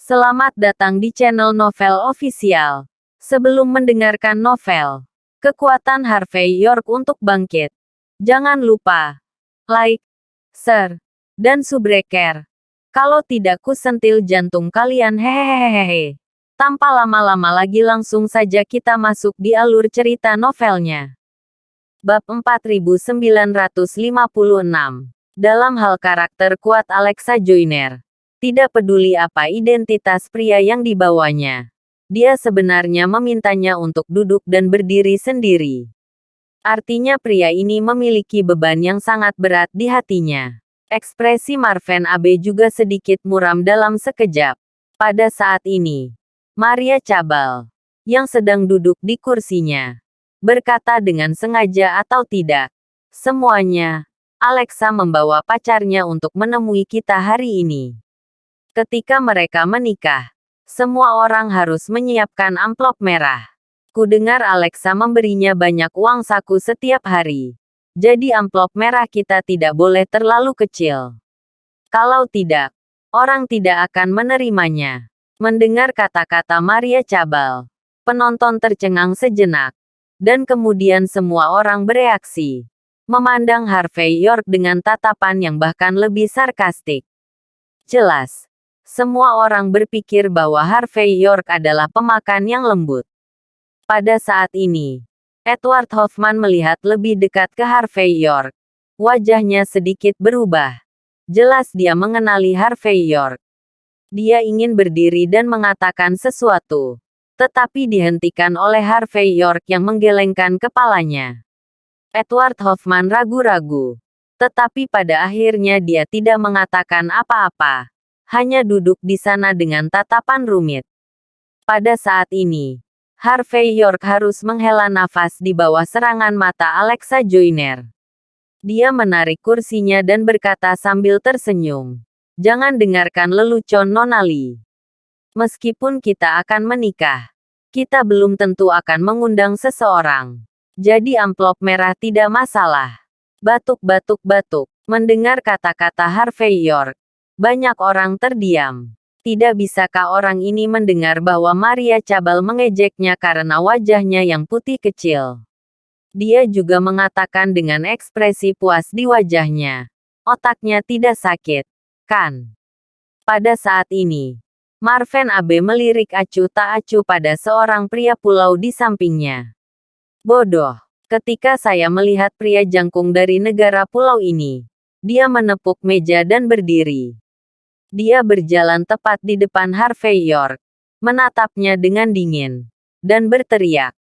Selamat datang di channel Novel Official. Sebelum mendengarkan novel, kekuatan Harvey York untuk bangkit, jangan lupa like, share, dan subscribe. Kalau tidak kusentil jantung kalian hehehehe. Tanpa lama-lama lagi langsung saja kita masuk di alur cerita novelnya. Bab 4956. Dalam hal karakter kuat Alexa Joyner. Tidak peduli apa identitas pria yang dibawanya. Dia sebenarnya memintanya untuk duduk dan berdiri sendiri. Artinya pria ini memiliki beban yang sangat berat di hatinya. Ekspresi Marvin Abe juga sedikit muram dalam sekejap. Pada saat ini, Maria Cabal, yang sedang duduk di kursinya, berkata dengan sengaja atau tidak, semuanya, Alexa membawa pacarnya untuk menemui kita hari ini. Ketika mereka menikah, semua orang harus menyiapkan amplop merah. Kudengar Alexa memberinya banyak uang saku setiap hari. Jadi amplop merah kita tidak boleh terlalu kecil. Kalau tidak, orang tidak akan menerimanya. Mendengar kata-kata Maria Cabal, penonton tercengang sejenak. Dan kemudian semua orang bereaksi. Memandang Harvey York dengan tatapan yang bahkan lebih sarkastik. Jelas. Semua orang berpikir bahwa Harvey York adalah pemakan yang lembut. Pada saat ini, Edward Hoffman melihat lebih dekat ke Harvey York. Wajahnya sedikit berubah. Jelas dia mengenali Harvey York. Dia ingin berdiri dan mengatakan sesuatu. Tetapi dihentikan oleh Harvey York yang menggelengkan kepalanya. Edward Hoffman ragu-ragu. Tetapi pada akhirnya dia tidak mengatakan apa-apa. Hanya duduk di sana dengan tatapan rumit. Pada saat ini, Harvey York harus menghela nafas di bawah serangan mata Alexa Joyner. Dia menarik kursinya dan berkata sambil tersenyum, "Jangan dengarkan lelucon Nona Lee. Meskipun kita akan menikah, kita belum tentu akan mengundang seseorang. Jadi amplop merah tidak masalah." Batuk-batuk-batuk. Mendengar kata-kata Harvey York, banyak orang terdiam. Tidak bisakah orang ini mendengar bahwa Maria Cabal mengejeknya karena wajahnya yang putih kecil? Dia juga mengatakan dengan ekspresi puas di wajahnya. Otaknya tidak sakit, kan? Pada saat ini, Marvin Abe melirik acuh tak acuh pada seorang pria pulau di sampingnya. Bodoh. Ketika saya melihat pria jangkung dari negara pulau ini, dia menepuk meja dan berdiri. Dia berjalan tepat di depan Harvey York, menatapnya dengan dingin, dan berteriak.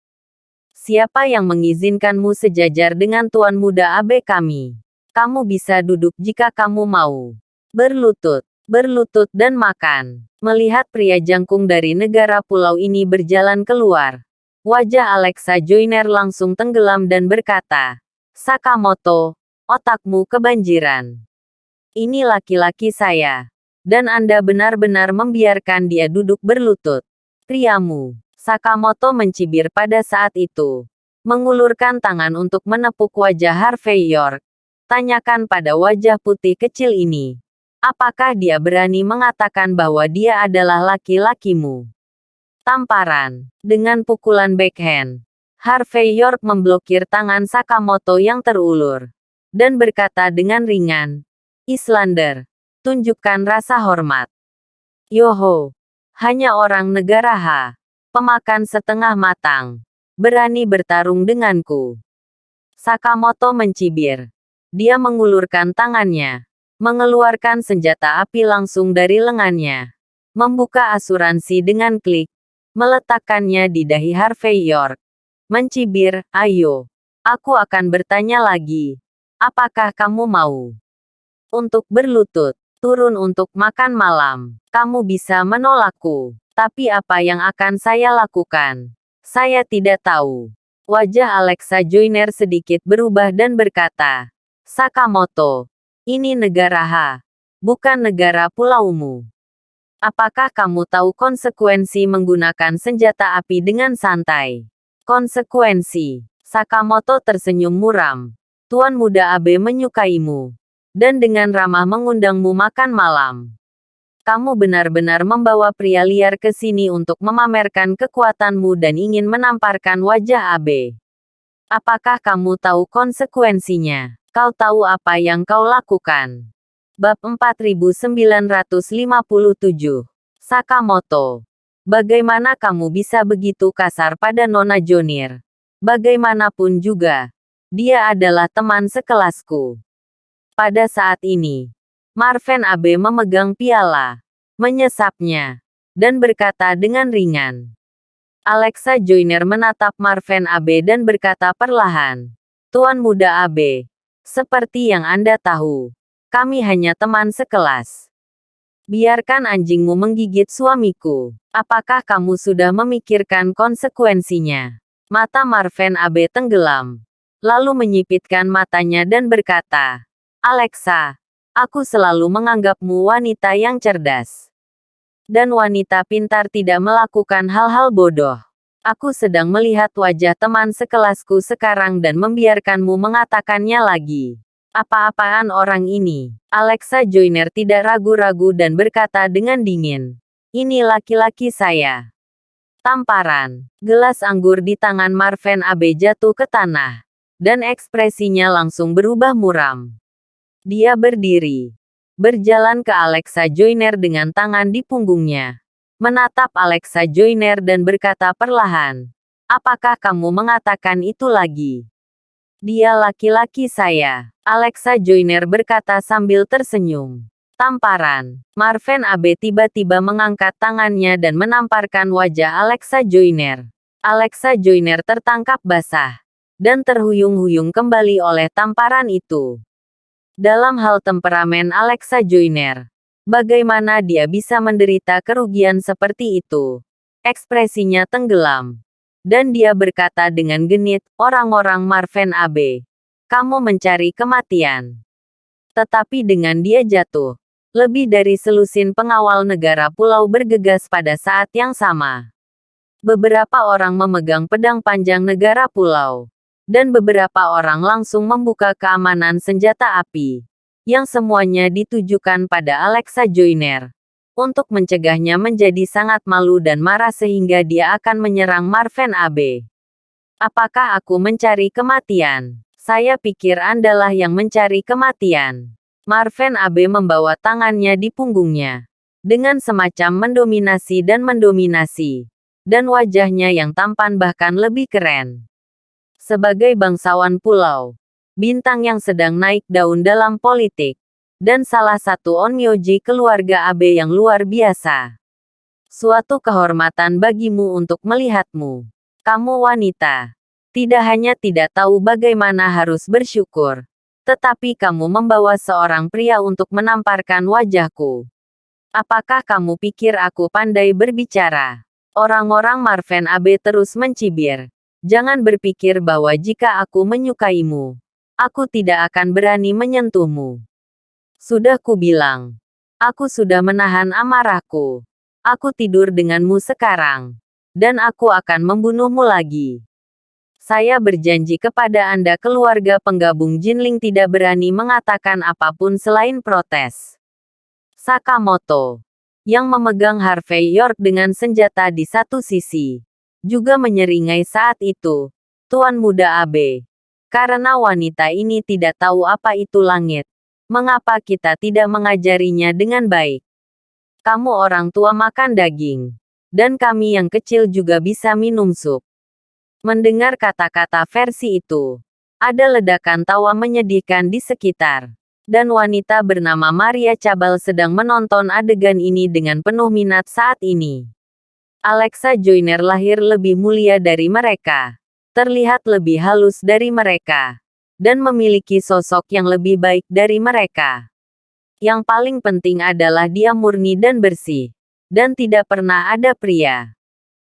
"Siapa yang mengizinkanmu sejajar dengan Tuan Muda Abe kami? Kamu bisa duduk jika kamu mau. Berlutut, berlutut dan makan." Melihat pria jangkung dari negara pulau ini berjalan keluar, wajah Alexa Joyner langsung tenggelam dan berkata, "Sakamoto, otakmu kebanjiran. Ini laki-laki saya. Dan Anda benar-benar membiarkan dia duduk berlutut. Priamu." Sakamoto mencibir pada saat itu. Mengulurkan tangan untuk menepuk wajah Harvey York. Tanyakan pada wajah putih kecil ini. Apakah dia berani mengatakan bahwa dia adalah laki-lakimu? Tamparan. Dengan pukulan backhand, Harvey York memblokir tangan Sakamoto yang terulur. Dan berkata dengan ringan, "Islander, tunjukkan rasa hormat." "Yoho, hanya orang negara H, pemakan setengah matang, berani bertarung denganku." Sakamoto mencibir. Dia mengulurkan tangannya, mengeluarkan senjata api langsung dari lengannya, membuka asuransi dengan klik, meletakkannya di dahi Harvey York. Mencibir, "Ayo, aku akan bertanya lagi. Apakah kamu mau untuk berlutut? Turun untuk makan malam. Kamu bisa menolakku. Tapi apa yang akan saya lakukan? Saya tidak tahu." Wajah Alexa Joyner sedikit berubah dan berkata, "Sakamoto, ini negara H, bukan negara pulaumu. Apakah kamu tahu konsekuensi menggunakan senjata api dengan santai?" "Konsekuensi?" Sakamoto tersenyum muram. "Tuan Muda Abe menyukaimu. Dan dengan ramah mengundangmu makan malam. Kamu benar-benar membawa pria liar ke sini untuk memamerkan kekuatanmu dan ingin menamparkan wajah Abe. Apakah kamu tahu konsekuensinya? Kau tahu apa yang kau lakukan? Bab 4957. Sakamoto. Bagaimana kamu bisa begitu kasar pada Nona Jonir? Bagaimanapun juga, dia adalah teman sekelasku. Pada saat ini, Marvin Abe memegang piala, menyesapnya, dan berkata dengan ringan. Alexa Joyner menatap Marvin Abe dan berkata perlahan, "Tuan muda Abe, seperti yang Anda tahu, kami hanya teman sekelas. Biarkan anjingmu menggigit suamiku. Apakah kamu sudah memikirkan konsekuensinya?" Mata Marvin Abe tenggelam, lalu menyipitkan matanya dan berkata, "Alexa, aku selalu menganggapmu wanita yang cerdas. Dan wanita pintar tidak melakukan hal-hal bodoh. Aku sedang melihat wajah teman sekelasku sekarang dan membiarkanmu mengatakannya lagi. Apa-apaan orang ini?" Alexa Joyner tidak ragu-ragu dan berkata dengan dingin, "Ini laki-laki saya." Tamparan. Gelas anggur di tangan Marvin Abe jatuh ke tanah, dan ekspresinya langsung berubah muram. Dia berdiri, berjalan ke Alexa Joyner dengan tangan di punggungnya, menatap Alexa Joyner dan berkata perlahan, "Apakah kamu mengatakan itu lagi?" "Dia laki-laki saya," Alexa Joyner berkata sambil tersenyum. Tamparan. Marvin Abe tiba-tiba mengangkat tangannya dan menamparkan wajah Alexa Joyner. Alexa Joyner tertangkap basah, dan terhuyung-huyung kembali oleh tamparan itu. Dalam hal temperamen Alexa Joyner, bagaimana dia bisa menderita kerugian seperti itu? Ekspresinya tenggelam. Dan dia berkata dengan genit, "Orang-orang Marvin Abe, kamu mencari kematian." Tetapi dengan dia jatuh, lebih dari selusin pengawal negara pulau bergegas pada saat yang sama. Beberapa orang memegang pedang panjang negara pulau. Dan beberapa orang langsung membuka keamanan senjata api, yang semuanya ditujukan pada Alexa Joyner, untuk mencegahnya menjadi sangat malu dan marah sehingga dia akan menyerang Marvin Abe. "Apakah aku mencari kematian? Saya pikir Andalah yang mencari kematian." Marvin Abe membawa tangannya di punggungnya, dengan semacam mendominasi, dan wajahnya yang tampan bahkan lebih keren. Sebagai bangsawan pulau, bintang yang sedang naik daun dalam politik, dan salah satu onmyoji keluarga Abe yang luar biasa. Suatu kehormatan bagimu untuk melihatmu. Kamu wanita. Tidak hanya tidak tahu bagaimana harus bersyukur, tetapi kamu membawa seorang pria untuk menamparkan wajahku. Apakah kamu pikir aku pandai berbicara? Orang-orang Marvin Abe terus mencibir. "Jangan berpikir bahwa jika aku menyukaimu, aku tidak akan berani menyentuhmu. Sudah kubilang, aku sudah menahan amarahku. Aku tidur denganmu sekarang, dan aku akan membunuhmu lagi. Saya berjanji kepada Anda keluarga penggabung Jinling tidak berani mengatakan apapun selain protes." Sakamoto, yang memegang Harvey York dengan senjata di satu sisi, juga menyeringai saat itu, "Tuan muda Abe, karena wanita ini tidak tahu apa itu langit, mengapa kita tidak mengajarinya dengan baik? Kamu orang tua makan daging, dan kami yang kecil juga bisa minum sup." Mendengar kata-kata versi itu, ada ledakan tawa menyedihkan di sekitar, dan wanita bernama Maria Cabal sedang menonton adegan ini dengan penuh minat saat ini. Alexa Joyner lahir lebih mulia dari mereka, terlihat lebih halus dari mereka, dan memiliki sosok yang lebih baik dari mereka. Yang paling penting adalah dia murni dan bersih, dan tidak pernah ada pria.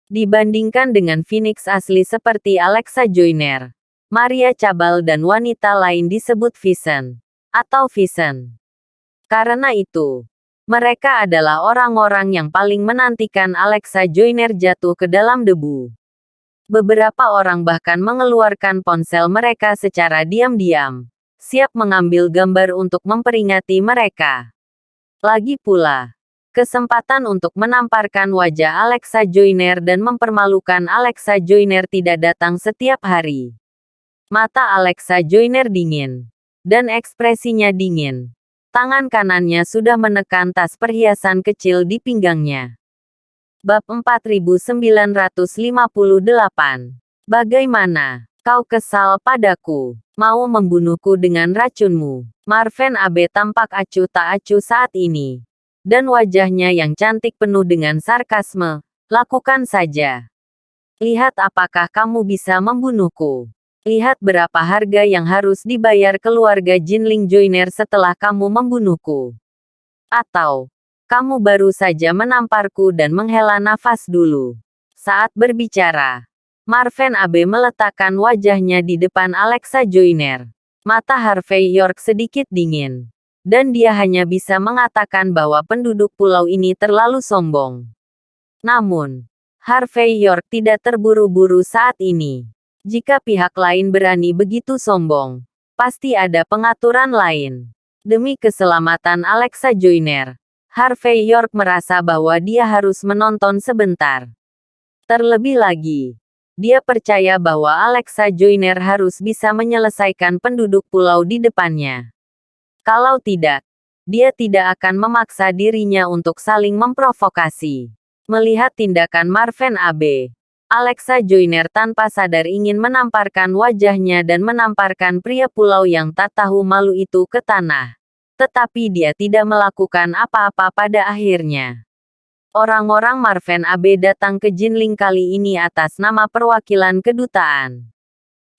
Dibandingkan dengan Phoenix asli seperti Alexa Joyner, Maria Cabal dan wanita lain disebut Vision, atau Vision. Karena itu, mereka adalah orang-orang yang paling menantikan Alexa Joyner jatuh ke dalam debu. Beberapa orang bahkan mengeluarkan ponsel mereka secara diam-diam, siap mengambil gambar untuk memperingati mereka. Lagi pula, Kesempatan untuk menamparkan wajah Alexa Joyner dan mempermalukan Alexa Joyner tidak datang setiap hari. Mata Alexa Joyner dingin. Dan ekspresinya dingin. Tangan kanannya sudah menekan tas perhiasan kecil di pinggangnya. Bab 4958. Bagaimana? Kau kesal padaku? Mau membunuhku dengan racunmu? Marvin Abe tampak acuh tak acuh saat ini. Dan wajahnya yang cantik penuh dengan sarkasme. Lakukan saja. Lihat apakah kamu bisa membunuhku. Lihat berapa harga yang harus dibayar keluarga Jinling Joyner setelah kamu membunuhku. Atau, kamu baru saja menamparku dan menghela nafas dulu. Saat berbicara, Marvin Abe meletakkan wajahnya di depan Alexa Joyner. Mata Harvey York sedikit dingin. Dan dia hanya bisa mengatakan bahwa penduduk pulau ini terlalu sombong. Namun, Harvey York tidak terburu-buru saat ini. Jika pihak lain berani begitu sombong, pasti ada pengaturan lain. Demi keselamatan Alexa Joyner, Harvey York merasa bahwa dia harus menonton sebentar. Terlebih lagi, dia percaya bahwa Alexa Joyner harus bisa menyelesaikan penduduk pulau di depannya. Kalau tidak, dia tidak akan memaksa dirinya untuk saling memprovokasi. Melihat tindakan Marvin Abe, Alexa Joyner tanpa sadar ingin menamparkan wajahnya dan menamparkan pria pulau yang tak tahu malu itu ke tanah. Tetapi dia tidak melakukan apa-apa pada akhirnya. Orang-orang Marvin Abe datang ke Jinling kali ini atas nama perwakilan kedutaan.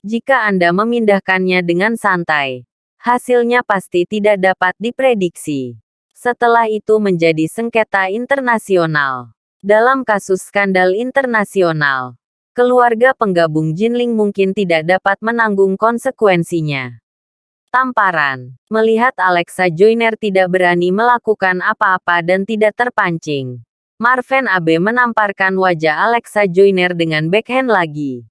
Jika Anda memindahkannya dengan santai, hasilnya pasti tidak dapat diprediksi. Setelah itu menjadi sengketa internasional. Dalam kasus skandal internasional, keluarga penggabung Jinling mungkin tidak dapat menanggung konsekuensinya. Tamparan. Melihat Alexa Joyner tidak berani melakukan apa-apa dan tidak terpancing, Marvin Abe menamparkan wajah Alexa Joyner dengan backhand lagi.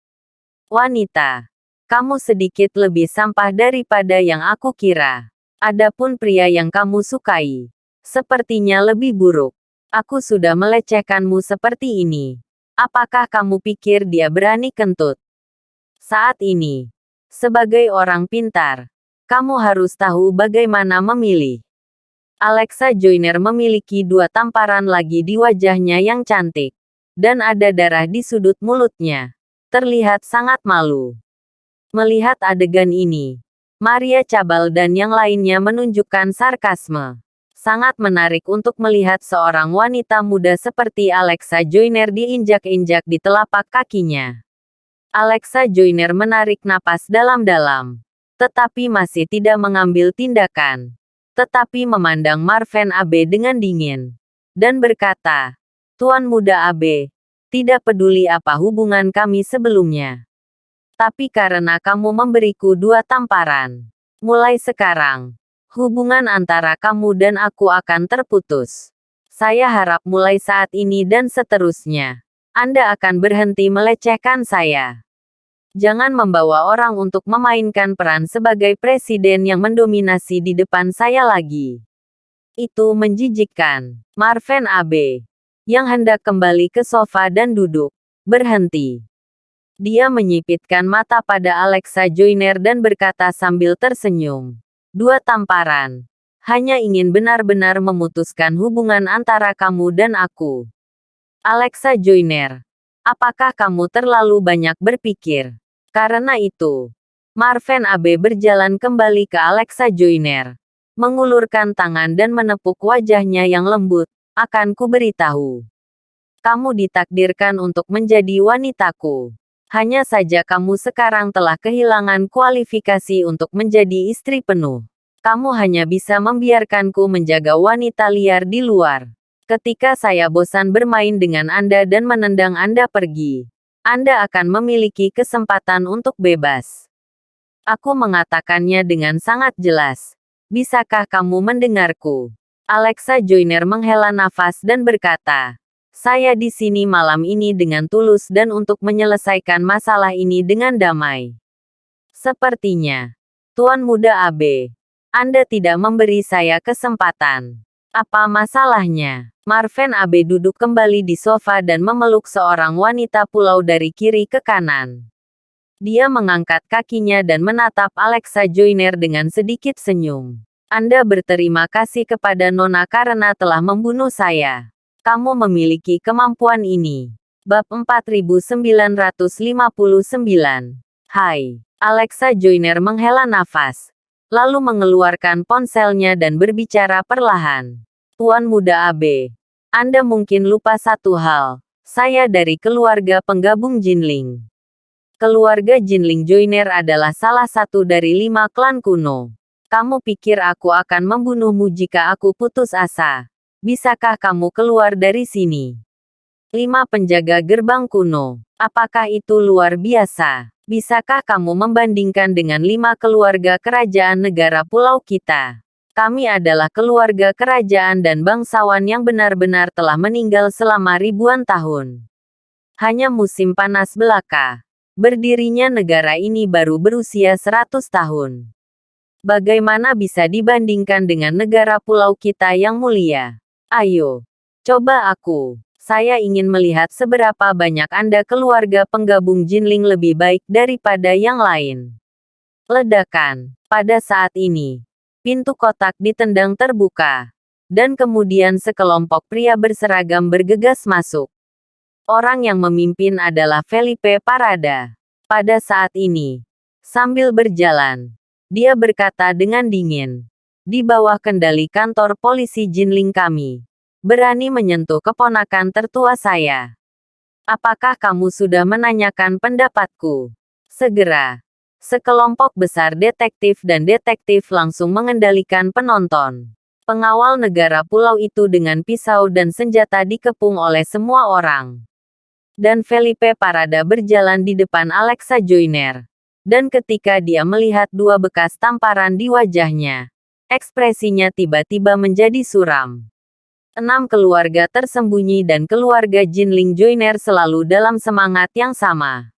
Wanita, kamu sedikit lebih sampah daripada yang aku kira. Adapun pria yang kamu sukai, sepertinya lebih buruk. Aku sudah melecehkanmu seperti ini. Apakah kamu pikir dia berani kentut? Saat ini, sebagai orang pintar, kamu harus tahu bagaimana memilih. Alexa Joyner memiliki 2 tamparan lagi di wajahnya yang cantik. Dan ada darah di sudut mulutnya. Terlihat sangat malu. Melihat adegan ini, Maria Cabal dan yang lainnya menunjukkan sarkasme. Sangat menarik untuk melihat seorang wanita muda seperti Alexa Joyner diinjak-injak di telapak kakinya. Alexa Joyner menarik napas dalam-dalam, tetapi masih tidak mengambil tindakan. Tetapi memandang Marvin Abe dengan dingin. Dan berkata, Tuan Muda Abe, tidak peduli apa hubungan kami sebelumnya. Tapi karena kamu memberiku 2 tamparan, mulai sekarang, hubungan antara kamu dan aku akan terputus. Saya harap mulai saat ini dan seterusnya, Anda akan berhenti melecehkan saya. Jangan membawa orang untuk memainkan peran sebagai presiden yang mendominasi di depan saya lagi. Itu menjijikkan. Marvin Abe, yang hendak kembali ke sofa dan duduk, berhenti. Dia menyipitkan mata pada Alexa Joyner dan berkata sambil tersenyum. 2 tamparan. Hanya ingin benar-benar memutuskan hubungan antara kamu dan aku. Alexa Joyner, apakah kamu terlalu banyak berpikir? Karena itu, Marvin Abe berjalan kembali ke Alexa Joyner, mengulurkan tangan dan menepuk wajahnya yang lembut. Akan ku beritahu. Kamu ditakdirkan untuk menjadi wanitaku. Hanya saja kamu sekarang telah kehilangan kualifikasi untuk menjadi istri penuh. Kamu hanya bisa membiarkanku menjaga wanita liar di luar. Ketika saya bosan bermain dengan Anda dan menendang Anda pergi, Anda akan memiliki kesempatan untuk bebas. Aku mengatakannya dengan sangat jelas. Bisakah kamu mendengarku? Alexa Joyner menghela nafas dan berkata, saya di sini malam ini dengan tulus dan untuk menyelesaikan masalah ini dengan damai. Sepertinya, Tuan Muda Abe, Anda tidak memberi saya kesempatan. Apa masalahnya? Marvin Abe duduk kembali di sofa dan memeluk seorang wanita pulau dari kiri ke kanan. Dia mengangkat kakinya dan menatap Alexa Joyner dengan sedikit senyum. Anda berterima kasih kepada Nona karena telah membunuh saya. Kamu memiliki kemampuan ini. Bab 4959. Hai. Alexa Joyner menghela nafas, lalu mengeluarkan ponselnya dan berbicara perlahan. Tuan Muda Abe, Anda mungkin lupa satu hal. Saya dari keluarga penggabung Jinling. Keluarga Jinling Joyner adalah salah satu dari 5 klan kuno. Kamu pikir aku akan membunuhmu jika aku putus asa? Bisakah kamu keluar dari sini? 5 penjaga gerbang kuno. Apakah itu luar biasa? Bisakah kamu membandingkan dengan 5 keluarga kerajaan negara pulau kita? Kami adalah keluarga kerajaan dan bangsawan yang benar-benar telah meninggal selama ribuan tahun. Hanya musim panas belaka. Berdirinya negara ini baru berusia 100 tahun. Bagaimana bisa dibandingkan dengan negara pulau kita yang mulia? Ayo, coba aku. Saya ingin melihat seberapa banyak Anda keluarga penggabung Jinling lebih baik daripada yang lain. Ledakan. Pada saat ini, pintu kotak ditendang terbuka. Dan kemudian sekelompok pria berseragam bergegas masuk. Orang yang memimpin adalah Felipe Parada. Pada saat ini, sambil berjalan, dia berkata dengan dingin, "Di bawah kendali kantor polisi Jinling kami. Berani menyentuh keponakan tertua saya. Apakah kamu sudah menanyakan pendapatku?" Segera, sekelompok besar detektif dan detektif langsung mengendalikan penonton. Pengawal negara pulau itu dengan pisau dan senjata dikepung oleh semua orang. Dan Felipe Parada berjalan di depan Alexa Joyner. Dan ketika dia melihat 2 bekas tamparan di wajahnya, ekspresinya tiba-tiba menjadi suram. 6 keluarga tersembunyi dan keluarga Jinling Joyner selalu dalam semangat yang sama.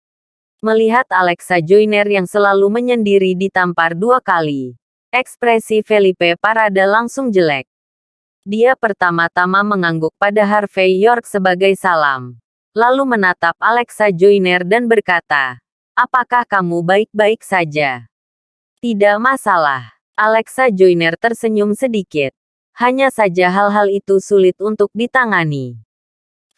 Melihat Alexa Joyner yang selalu menyendiri ditampar 2 kali, ekspresi Felipe Parada langsung jelek. Dia pertama-tama mengangguk pada Harvey York sebagai salam, lalu menatap Alexa Joyner dan berkata, "Apakah kamu baik-baik saja?" "Tidak masalah." Alexa Joyner tersenyum sedikit. "Hanya saja hal-hal itu sulit untuk ditangani."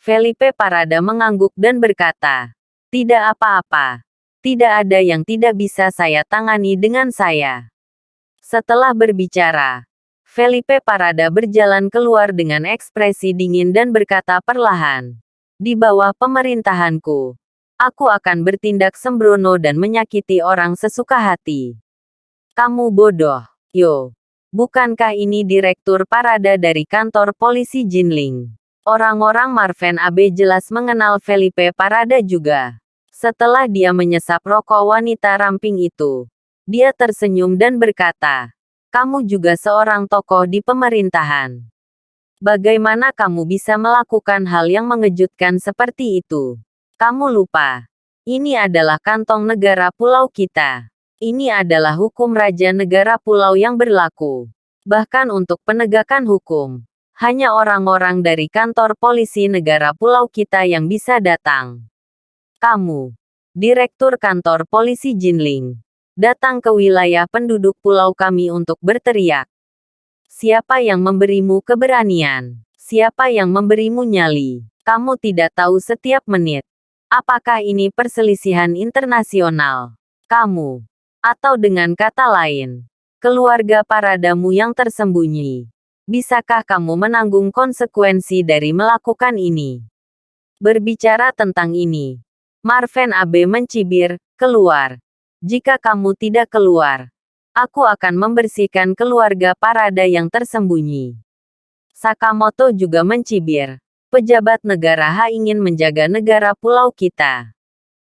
Felipe Parada mengangguk dan berkata, "Tidak apa-apa. Tidak ada yang tidak bisa saya tangani dengan saya." Setelah berbicara, Felipe Parada berjalan keluar dengan ekspresi dingin dan berkata perlahan, "Di bawah pemerintahanku, aku akan bertindak sembrono dan menyakiti orang sesuka hati." "Kamu bodoh, Yo. Bukankah ini Direktur Parada dari kantor polisi Jinling?" Orang-orang Marvin Abe jelas mengenal Felipe Parada juga. Setelah dia menyesap rokok wanita ramping itu, dia tersenyum dan berkata, "Kamu juga seorang tokoh di pemerintahan. Bagaimana kamu bisa melakukan hal yang mengejutkan seperti itu? Kamu lupa. Ini adalah kantong negara pulau kita. Ini adalah hukum raja negara pulau yang berlaku. Bahkan untuk penegakan hukum, hanya orang-orang dari kantor polisi negara pulau kita yang bisa datang. Kamu, Direktur Kantor Polisi Jinling, datang ke wilayah penduduk pulau kami untuk berteriak. Siapa yang memberimu keberanian? Siapa yang memberimu nyali? Kamu tidak tahu setiap menit. Apakah ini perselisihan internasional? Kamu, atau dengan kata lain, keluarga Paradamu yang tersembunyi. Bisakah kamu menanggung konsekuensi dari melakukan ini?" Berbicara tentang ini, Marvin Abe mencibir, "Keluar. Jika kamu tidak keluar, aku akan membersihkan keluarga Parada yang tersembunyi." Sakamoto juga mencibir, "Pejabat negara H ingin menjaga negara pulau kita.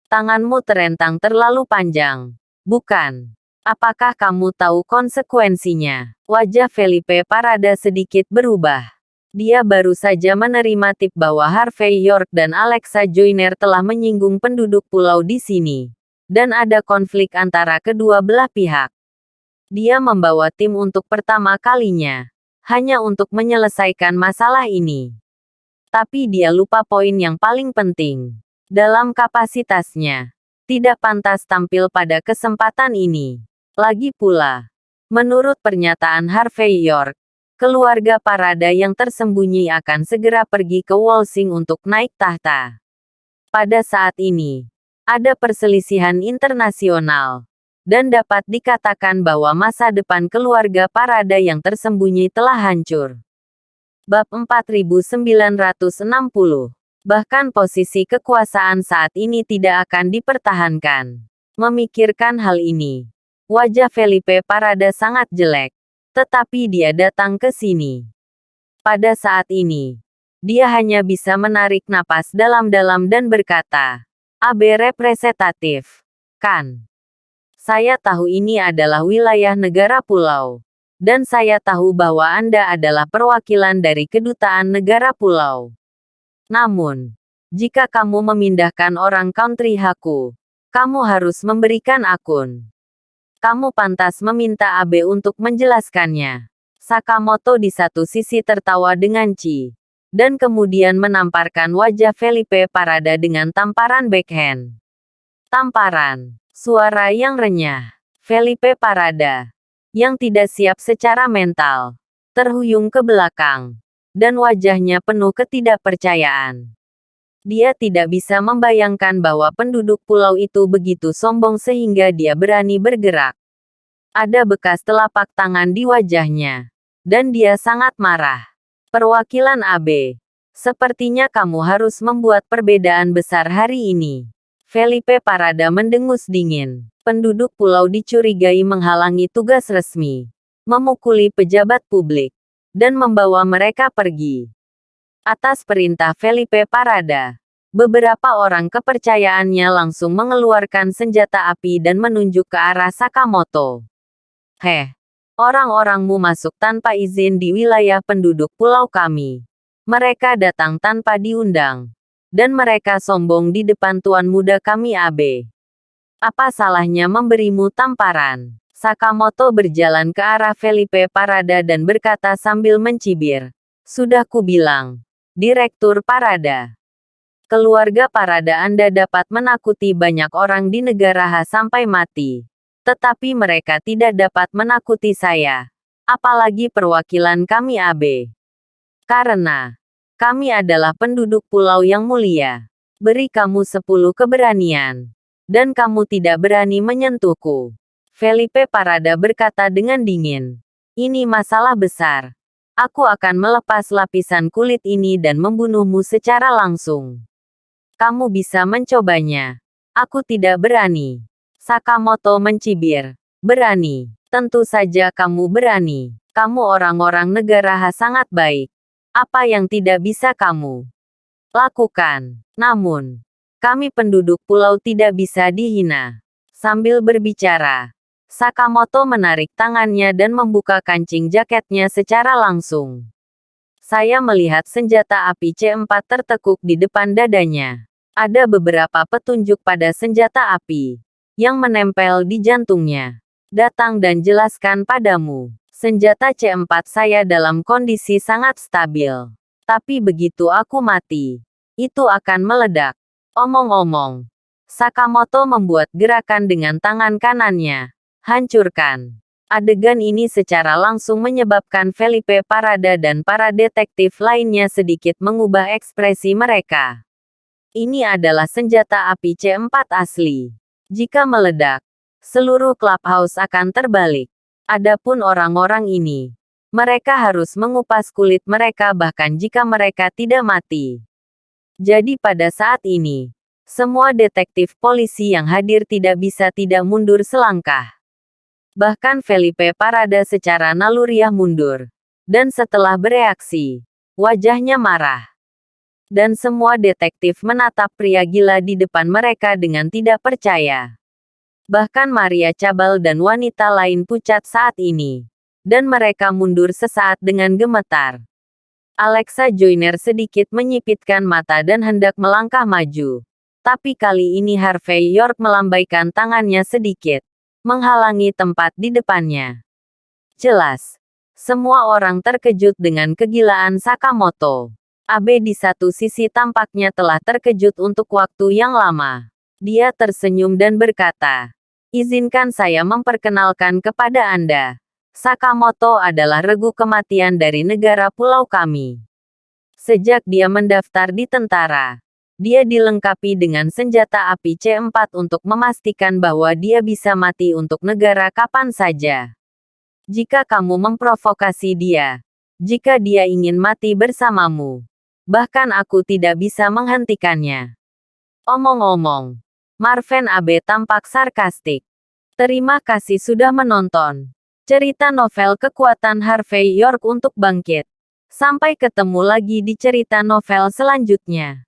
Tanganmu terentang terlalu panjang, bukan? Apakah kamu tahu konsekuensinya?" Wajah Felipe Parada sedikit berubah. Dia baru saja menerima tip bahwa Harvey York dan Alexa Joyner telah menyinggung penduduk pulau di sini. Dan ada konflik antara kedua belah pihak. Dia membawa tim untuk pertama kalinya. Hanya untuk menyelesaikan masalah ini. Tapi dia lupa poin yang paling penting. Dalam kapasitasnya, tidak pantas tampil pada kesempatan ini. Lagi pula, menurut pernyataan Harvey York, keluarga Parada yang tersembunyi akan segera pergi ke Walsing untuk naik tahta. Pada saat ini, ada perselisihan internasional, dan dapat dikatakan bahwa masa depan keluarga Parada yang tersembunyi telah hancur. Bab 4960. Bahkan posisi kekuasaan saat ini tidak akan dipertahankan. Memikirkan hal ini, wajah Felipe Parada sangat jelek. Tetapi dia datang ke sini. Pada saat ini, dia hanya bisa menarik napas dalam-dalam dan berkata, "AB representatif, kan? Saya tahu ini adalah wilayah negara pulau. Dan saya tahu bahwa Anda adalah perwakilan dari kedutaan negara pulau. Namun, jika kamu memindahkan orang country Haku, kamu harus memberikan akun. Kamu pantas meminta AB untuk menjelaskannya." Sakamoto di satu sisi tertawa dengan Chi, dan kemudian menamparkan wajah Felipe Parada dengan tamparan backhand. Tamparan, suara yang renyah. Felipe Parada, yang tidak siap secara mental, terhuyung ke belakang, dan wajahnya penuh ketidakpercayaan. Dia tidak bisa membayangkan bahwa penduduk pulau itu begitu sombong sehingga dia berani bergerak. Ada bekas telapak tangan di wajahnya, dan dia sangat marah. "Perwakilan AB, sepertinya kamu harus membuat perbedaan besar hari ini." Felipe Parada mendengus dingin. Penduduk pulau dicurigai menghalangi tugas resmi, memukuli pejabat publik, dan membawa mereka pergi. Atas perintah Felipe Parada, beberapa orang kepercayaannya langsung mengeluarkan senjata api dan menunjuk ke arah Sakamoto. "Heh, orang-orangmu masuk tanpa izin di wilayah penduduk pulau kami. Mereka datang tanpa diundang. Dan mereka sombong di depan tuan muda kami AB. Apa salahnya memberimu tamparan?" Sakamoto berjalan ke arah Felipe Parada dan berkata sambil mencibir, "Sudah kubilang, Direktur Parada. Keluarga Parada Anda dapat menakuti banyak orang di negara H sampai mati. Tetapi mereka tidak dapat menakuti saya. Apalagi perwakilan kami AB. Karena kami adalah penduduk pulau yang mulia. Beri kamu 10 keberanian. Dan kamu tidak berani menyentuhku." Felipe Parada berkata dengan dingin. "Ini masalah besar. Aku akan melepas lapisan kulit ini dan membunuhmu secara langsung. Kamu bisa mencobanya. Aku tidak berani." Sakamoto mencibir. "Berani. Tentu saja kamu berani. Kamu orang-orang negara H sangat baik. Apa yang tidak bisa kamu lakukan? Namun, kami penduduk pulau tidak bisa dihina." Sambil berbicara, Sakamoto menarik tangannya dan membuka kancing jaketnya secara langsung. Saya melihat senjata api C4 tertekuk di depan dadanya. Ada beberapa petunjuk pada senjata api yang menempel di jantungnya. "Datang dan jelaskan padamu." Senjata C4 saya dalam kondisi sangat stabil. Tapi begitu aku mati, itu akan meledak. Omong-omong, Sakamoto membuat gerakan dengan tangan kanannya. "Hancurkan." Adegan ini secara langsung menyebabkan Felipe Parada dan para detektif lainnya sedikit mengubah ekspresi mereka. Ini adalah senjata api C4 asli. Jika meledak, seluruh clubhouse akan terbalik. Adapun orang-orang ini, mereka harus mengupas kulit mereka bahkan jika mereka tidak mati. Jadi pada saat ini, semua detektif polisi yang hadir tidak bisa tidak mundur selangkah. Bahkan Felipe Parada secara naluriah mundur. Dan setelah bereaksi, wajahnya marah. Dan semua detektif menatap pria gila di depan mereka dengan tidak percaya. Bahkan Maria Cabal dan wanita lain pucat saat ini. Dan mereka mundur sesaat dengan gemetar. Alexa Joyner sedikit menyipitkan mata dan hendak melangkah maju. Tapi kali ini Harvey York melambaikan tangannya sedikit, menghalangi tempat di depannya. Jelas, semua orang terkejut dengan kegilaan Sakamoto. Abe di satu sisi tampaknya telah terkejut untuk waktu yang lama. Dia tersenyum dan berkata, "Izinkan saya memperkenalkan kepada Anda. Sakamoto adalah regu kematian dari negara pulau kami. Sejak dia mendaftar di tentara, dia dilengkapi dengan senjata api C4 untuk memastikan bahwa dia bisa mati untuk negara kapan saja. Jika kamu memprovokasi dia, jika dia ingin mati bersamamu, bahkan aku tidak bisa menghentikannya." Omong-omong, Marvin Abe tampak sarkastik. Terima kasih sudah menonton cerita novel Kekuatan Harvey York untuk Bangkit. Sampai ketemu lagi di cerita novel selanjutnya.